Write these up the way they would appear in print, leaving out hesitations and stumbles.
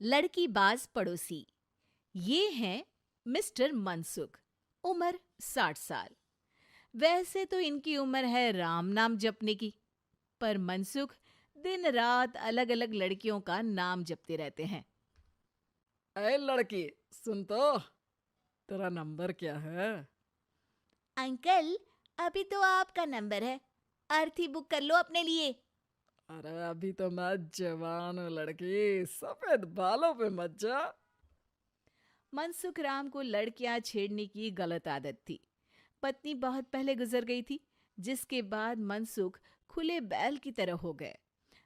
लड़की बाज पड़ोसी। ये हैं मिस्टर मनसुख। उम्र 60 साल। वैसे तो इनकी उम्र है राम नाम जपने की, पर मनसुख दिन रात अलग अलग लड़कियों का नाम जपते रहते हैं। अरे लड़की, सुन तो, तेरा नंबर क्या है? अंकल, अभी तो आपका नंबर है। अर्थी बुक कर लो अपने लिए। अरे अभी तो मैं जवान हूँ लड़की, सफेद बालों पे मत जा। मनसुख राम को लड़कियां छेड़ने की गलत आदत थी। पत्नी बहुत पहले गुजर गई थी, जिसके बाद मनसुख खुले बैल की तरह हो गए।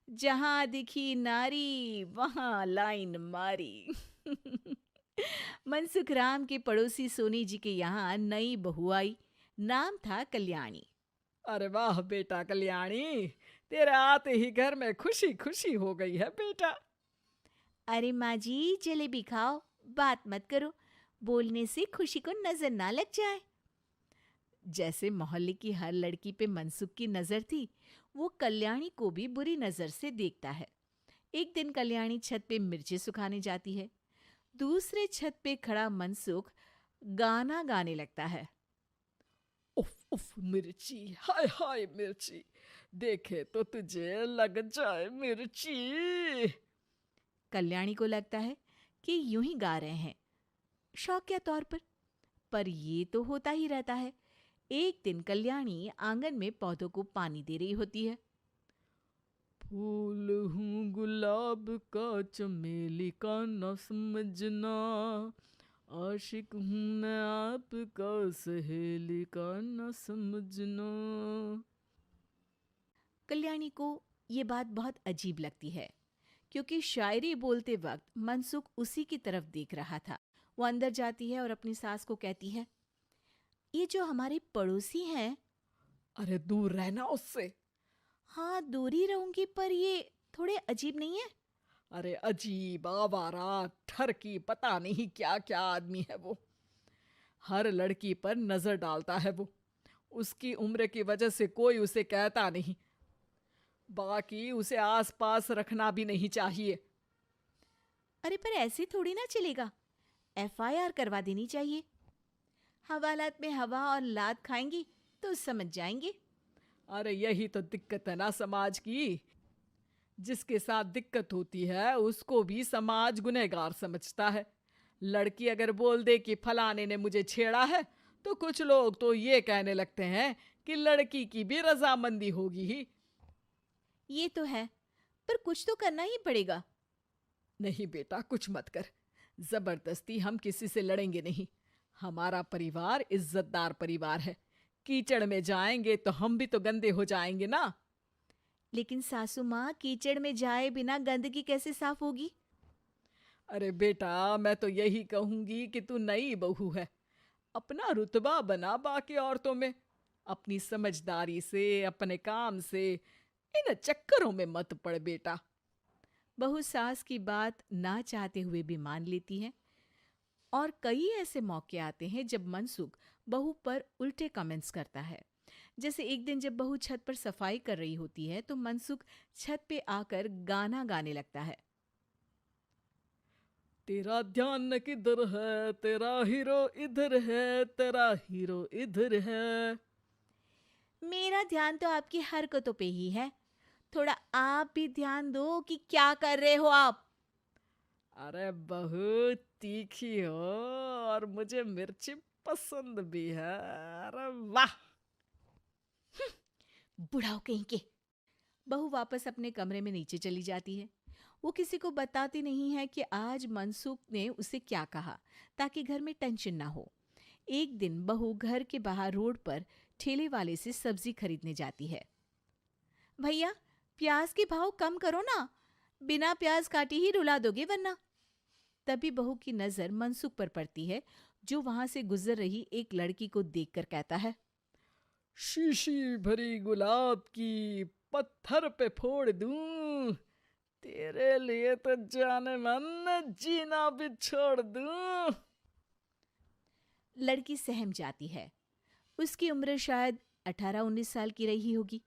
जहां दिखी नारी वहां लाइन मारी। मनसुख राम के पड़ोसी सोनी जी के यहाँ नई बहू आई। नाम था कल्याणी। अरे वाह बेटा कल्याणी, तेरे आते ही घर में खुशी खुशी हो गई है बेटा। अरे माँ जी, जलेबी खाओ, बात मत करो, बोलने से खुशी को नजर ना लग जाए। जैसे मोहल्ले की हर लड़की पे मनसुख की नजर थी, वो कल्याणी को भी बुरी नजर से देखता है। एक दिन कल्याणी छत पे मिर्ची सुखाने जाती है। दूसरे छत पे खड़ा मनसुख गाना गाने लगता है। उफ उफ मिर्ची, हाय हाय मिर्ची, देखे तो तुझे लग जाए मिर्ची। कल्याणी को लगता है कि यूं ही गा रहे हैं, शौकिया तौर पर ये तो होता ही रहता है। एक दिन कल्याणी आंगन में पौधों को पानी दे रही होती है। फूल हूँ गुलाब का, चमेली का न समझना, आशिक हूँ मैं आपका, सहेली का न समझना। कल्याणी को ये बात बहुत अजीब लगती है, क्योंकि शायरी बोलते वक्त मनसुख उसी की तरफ देख रहा था। वो अंदर जाती है और अपनी सास को कहती है, ये जो हमारे पड़ोसी हैं। अरे दूर रहना उससे। हाँ, दूरी रहूंगी, पर ये थोड़े अजीब नहीं है? अरे अजीब, आवारा, ठरकी, पता नहीं क्या क्या आदमी है वो। हर लड़की पर नजर डालता है वो। उसकी उम्र की वजह से कोई उसे कहता नहीं। बाकी उसे आसपास रखना भी नहीं चाहिए। अरे पर ऐसे थोड़ी ना चलेगा, एफआईआर करवा देनी चाहिए। हवालात में हवा और लात खाएंगी तो समझ जाएंगे। अरे यही तो दिक्कत है ना समाज की। जिसके साथ दिक्कत होती है उसको भी समाज गुनहगार समझता है। लड़की अगर बोल दे कि फलाने ने मुझे छेड़ा है, तो कुछ लोग तो ये कहने लगते हैं कि लड़की की भी रजामंदी होगी ही। ये तो है, पर कुछ तो करना ही पड़ेगा। नहीं बेटा, कुछ मत कर। जबरदस्ती हम किसी से लड़ेंगे नहीं। हमारा परिवार इज्जतदार परिवार है। कीचड़ में जाएंगे तो हम भी तो गंदे हो जाएंगे ना। लेकिन सासू माँ, कीचड़ में जाए बिना गंदगी कैसे साफ होगी? अरे बेटा, मैं तो यही कहूंगी कि तू नई बहू है। अपना रुतबा बना बाकी औरतों में। अपनी समझदारी से, अपने काम से इन चक्करों में मत पड़ बेटा। बहू सास की बात ना चाहते हुए भी मान लेती है। और कई ऐसे मौके आते हैं जब मनसुख बहू पर उल्टे कमेंट्स करता है। जैसे एक दिन जब बहू छत पर सफाई कर रही होती है, तो मनसुख छत पे आकर गाना गाने लगता है। तेरा ध्यान किधर है, तेरा हीरो इधर है, तेरा हीरो इधर है। मेरा ध्यान तो आपकी हरकतों पे ही है। थोड़ा आप भी ध्यान दो कि क्या कर रहे हो आप। अरे बहुत तीखी हो, और मुझे मिर्ची पसंद भी है। अरे वाह। बुढ़ाओ कहीं के। बहू वापस अपने कमरे में नीचे चली जाती है। वो किसी को बताती नहीं है कि आज मनसुख ने उसे क्या कहा, ताकि घर में टेंशन ना हो। एक दिन बहू घर के बाहर रोड पर ठेले वाले से सब्जी खरीदने जाती है। भैया, प्याज के भाव कम करो ना, बिना प्याज काटे ही रुला दोगे वरना। तभी बहू की नजर मनसुख पर पड़ती है, जो वहां से गुजर रही एक लड़की को देखकर कहता है, शीशी भरी गुलाब की, पत्थर पे फोड़ दूं। तेरे लिए तो जाने मन जीना भी छोड़ दूं। लड़की सहम जाती है। उसकी उम्र शायद 18-19 साल की रही होगी।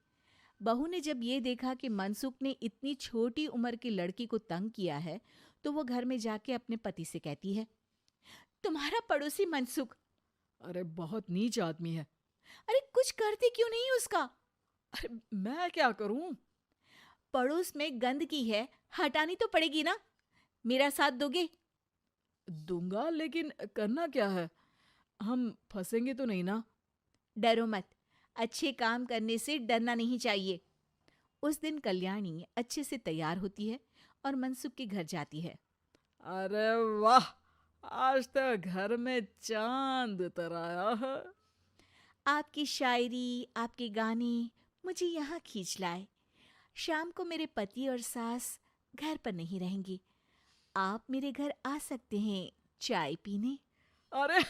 बहू ने जब ये देखा कि मनसुख ने इतनी छोटी उम्र की लड़की को तंग किया है, तो वो घर में जाके अपने पति से कहती है, तुम्हारा पड़ोसी मनसुख, अरे बहुत नीच आदमी है। अरे कुछ करते क्यों नहीं उसका? अरे मैं क्या करूं? पड़ोस में गंदगी है, हटानी तो पड़ेगी ना। मेरा साथ दोगे? दूंगा, लेकिन करना क्या है? हम फंसेंगे तो नहीं ना? डरो मत, अच्छे काम करने से डरना नहीं चाहिए। उस दिन कल्याणी अच्छे से तैयार होती है और मनसुख के घर जाती है। अरे वाह, आज तो घर में चांद उतर आया है। आपकी शायरी, आपके गाने मुझे यहाँ खींच लाए। शाम को मेरे पति और सास घर पर नहीं रहेंगी। आप मेरे घर आ सकते हैं चाय पीने। अरे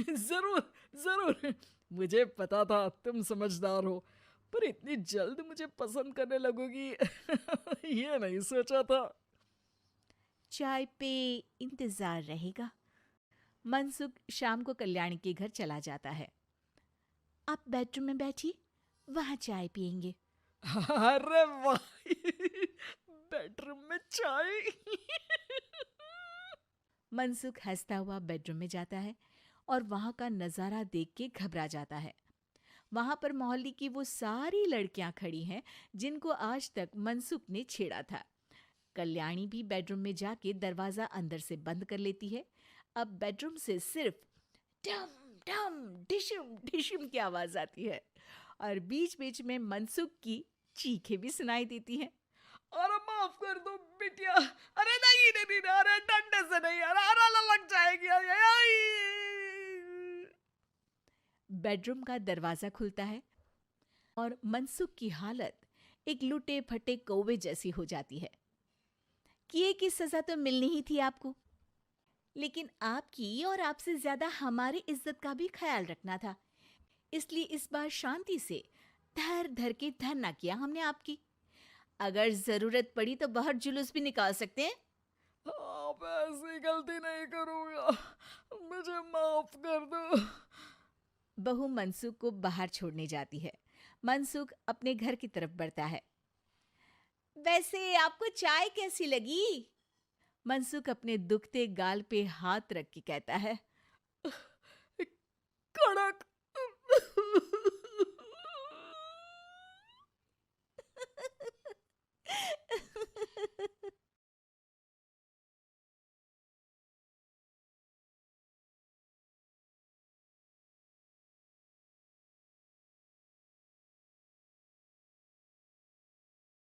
जरूर जरूर, मुझे पता था तुम समझदार हो, पर इतनी जल्द मुझे पसंद करने लगोगी ये नहीं सोचा था। चाय पे इंतजार रहेगा। मनसुख शाम को कल्याणी के घर चला जाता है। आप बेडरूम में बैठिए, वहां चाय पियेंगे। अरे वाह बेडरूम में चाय मनसुख हंसता हुआ बेडरूम में जाता है और वहां का नजारा देख के घबरा जाता है। वहां पर मोहल्ले की वो सारी लड़कियां खड़ी हैं जिनको आज तक मनसुख ने छेड़ा था। कल्याणी भी बेडरूम में जाके दरवाजा अंदर से बंद कर लेती है। अब बेडरूम से सिर्फ डम डम डिशम डिशम की आवाज आती है और बीच बीच में मनसुख की चीखें भी सुनाई देती हैं। अरे माफ कर दो बिटिया, अरे नहीं नहीं नहीं, अरे डंडे से नहीं, अरे अरे लग जाएगी, अरे आई। बेडरूम का दरवाजा खुलता है और मनसुख की हालत एक लुटे फटे कौवे जैसी हो जाती है। किए की सजा तो मिलनी ही थी आपको, लेकिन आपकी और आपसे ज्यादा हमारी इज्जत का भी ख्याल रखना था। इसलिए इस बार शांति से धर धर के धरना किया हमने आपकी। अगर जरूरत पड़ी तो बाहर जुलूस भी निकाल सकते हैं। आप ऐसी गलती नहीं करूंगा, मुझे माफ कर दो। बहू मनसुख को बाहर छोड़ने जाती है। मनसुख अपने घर की तरफ बढ़ता है। वैसे आपको चाय कैसी लगी? मनसुख अपने दुखते गाल पे हाथ रख के कहता है। कड़क